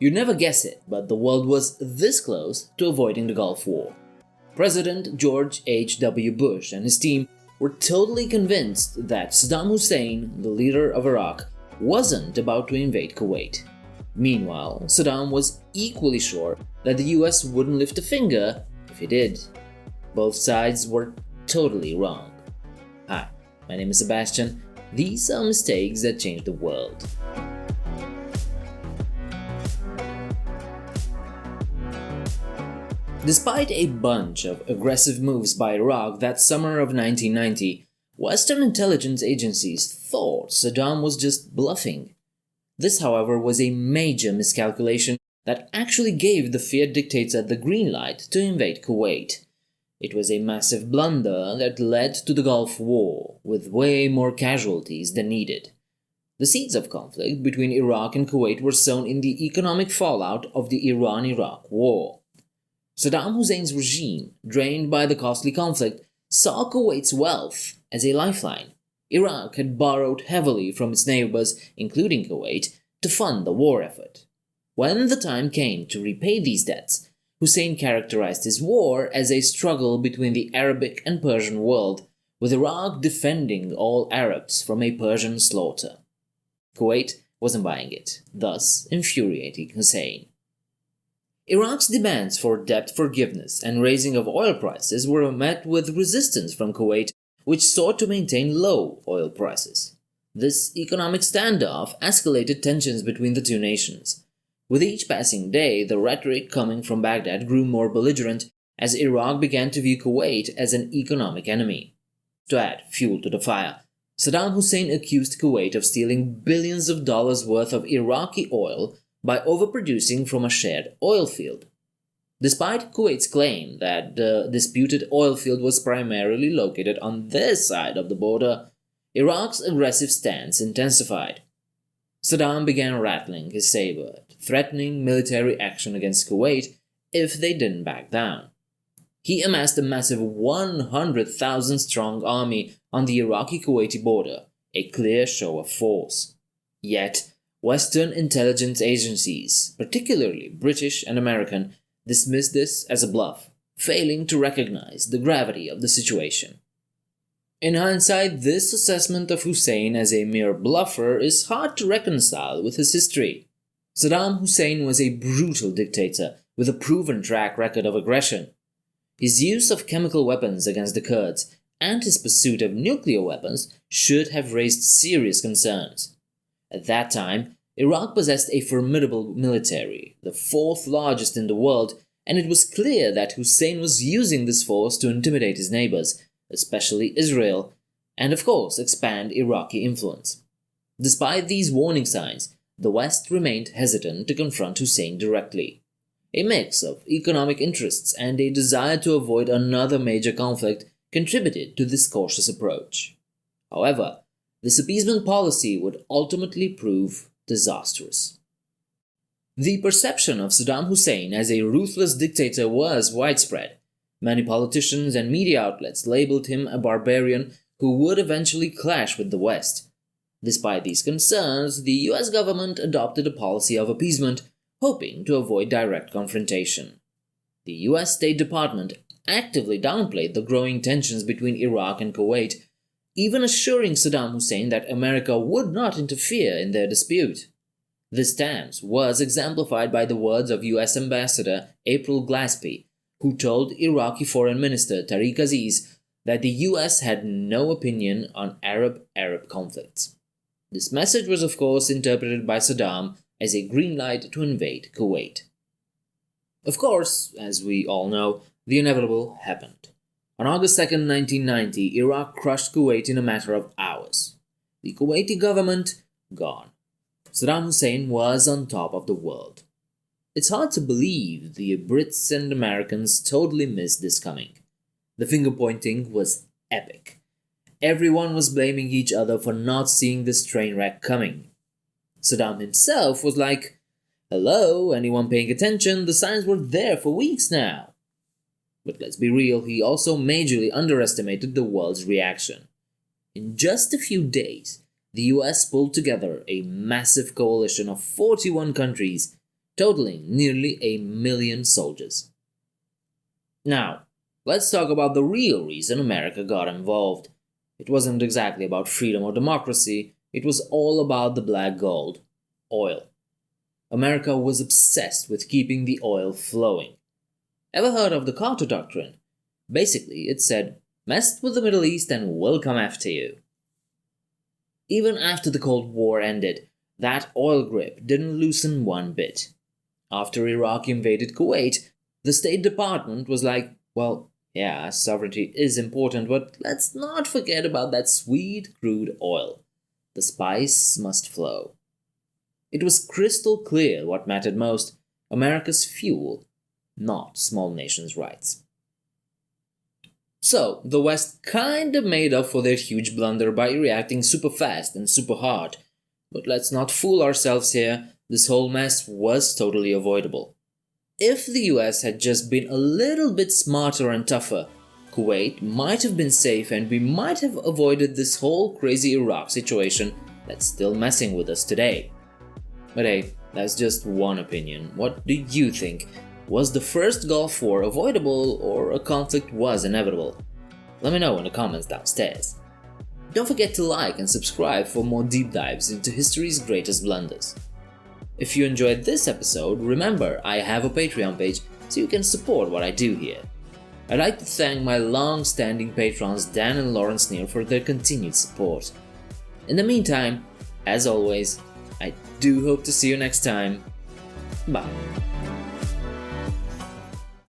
You'd never guess it, but the world was this close to avoiding the Gulf War. President George H.W. Bush and his team were totally convinced that Saddam Hussein, the leader of Iraq, wasn't about to invade Kuwait. Meanwhile, Saddam was equally sure that the US wouldn't lift a finger if he did. Both sides were totally wrong. Hi, my name is Sebastian. These are mistakes that changed the world. Despite a bunch of aggressive moves by Iraq that summer of 1990, Western intelligence agencies thought Saddam was just bluffing. This, however, was a major miscalculation that actually gave the feared dictator the green light to invade Kuwait. It was a massive blunder that led to the Gulf War, with way more casualties than needed. The seeds of conflict between Iraq and Kuwait were sown in the economic fallout of the Iran-Iraq War. Saddam Hussein's regime, drained by the costly conflict, saw Kuwait's wealth as a lifeline. Iraq had borrowed heavily from its neighbors, including Kuwait, to fund the war effort. When the time came to repay these debts, Hussein characterized his war as a struggle between the Arabic and Persian world, with Iraq defending all Arabs from a Persian slaughter. Kuwait wasn't buying it, thus infuriating Hussein. Iraq's demands for debt forgiveness and raising of oil prices were met with resistance from Kuwait, which sought to maintain low oil prices. This economic standoff escalated tensions between the two nations. With each passing day, the rhetoric coming from Baghdad grew more belligerent as Iraq began to view Kuwait as an economic enemy. To add fuel to the fire, Saddam Hussein accused Kuwait of stealing billions of dollars worth of Iraqi oil by overproducing from a shared oil field. Despite Kuwait's claim that the disputed oil field was primarily located on their side of the border, Iraq's aggressive stance intensified. Saddam began rattling his saber, threatening military action against Kuwait if they didn't back down. He amassed a massive 100,000-strong army on the Iraqi-Kuwaiti border, a clear show of force. Yet, Western intelligence agencies, particularly British and American, dismissed this as a bluff, failing to recognize the gravity of the situation. In hindsight, this assessment of Hussein as a mere bluffer is hard to reconcile with his history. Saddam Hussein was a brutal dictator with a proven track record of aggression. His use of chemical weapons against the Kurds and his pursuit of nuclear weapons should have raised serious concerns. At that time, Iraq possessed a formidable military, the fourth largest in the world, and it was clear that Hussein was using this force to intimidate his neighbors, especially Israel, and of course expand Iraqi influence. Despite these warning signs, the West remained hesitant to confront Hussein directly. A mix of economic interests and a desire to avoid another major conflict contributed to this cautious approach. However, this appeasement policy would ultimately prove disastrous. The perception of Saddam Hussein as a ruthless dictator was widespread. Many politicians and media outlets labeled him a barbarian who would eventually clash with the West. Despite these concerns, the US government adopted a policy of appeasement, hoping to avoid direct confrontation. The US State Department actively downplayed the growing tensions between Iraq and Kuwait, even assuring Saddam Hussein that America would not interfere in their dispute. This stance was exemplified by the words of US Ambassador April Glaspie, who told Iraqi Foreign Minister Tariq Aziz that the US had no opinion on Arab-Arab conflicts. This message was of course interpreted by Saddam as a green light to invade Kuwait. Of course, as we all know, the inevitable happened. On August 2, 1990, Iraq crushed Kuwait in a matter of hours. The Kuwaiti government gone. Saddam Hussein was on top of the world. It's hard to believe the Brits and Americans totally missed this coming. The finger-pointing was epic. Everyone was blaming each other for not seeing this train wreck coming. Saddam himself was like, "Hello, anyone paying attention? The signs were there for weeks now." But let's be real, he also majorly underestimated the world's reaction. In just a few days, the US pulled together a massive coalition of 41 countries totaling nearly 1 million soldiers. Now, let's talk about the real reason America got involved. It wasn't exactly about freedom or democracy, it was all about the black gold, oil. America was obsessed with keeping the oil flowing. Ever heard of the Carter Doctrine? Basically, it said, mess with the Middle East and we'll come after you. Even after the Cold War ended, that oil grip didn't loosen one bit. After Iraq invaded Kuwait, the State Department was like, well, yeah, sovereignty is important, but let's not forget about that sweet crude oil. The spice must flow. It was crystal clear what mattered most: America's fuel, not small nations' rights. So, the West kinda made up for their huge blunder by reacting super fast and super hard. But let's not fool ourselves here, this whole mess was totally avoidable. If the US had just been a little bit smarter and tougher, Kuwait might have been safe and we might have avoided this whole crazy Iraq situation that's still messing with us today. But hey, that's just one opinion. What do you think? Was the first Gulf War avoidable or a conflict was inevitable? Let me know in the comments downstairs. Don't forget to like and subscribe for more deep dives into history's greatest blunders. If you enjoyed this episode, remember I have a Patreon page so you can support what I do here. I'd like to thank my long-standing patrons Dan and Lawrence Neal for their continued support. In the meantime, as always, I do hope to see you next time. Bye.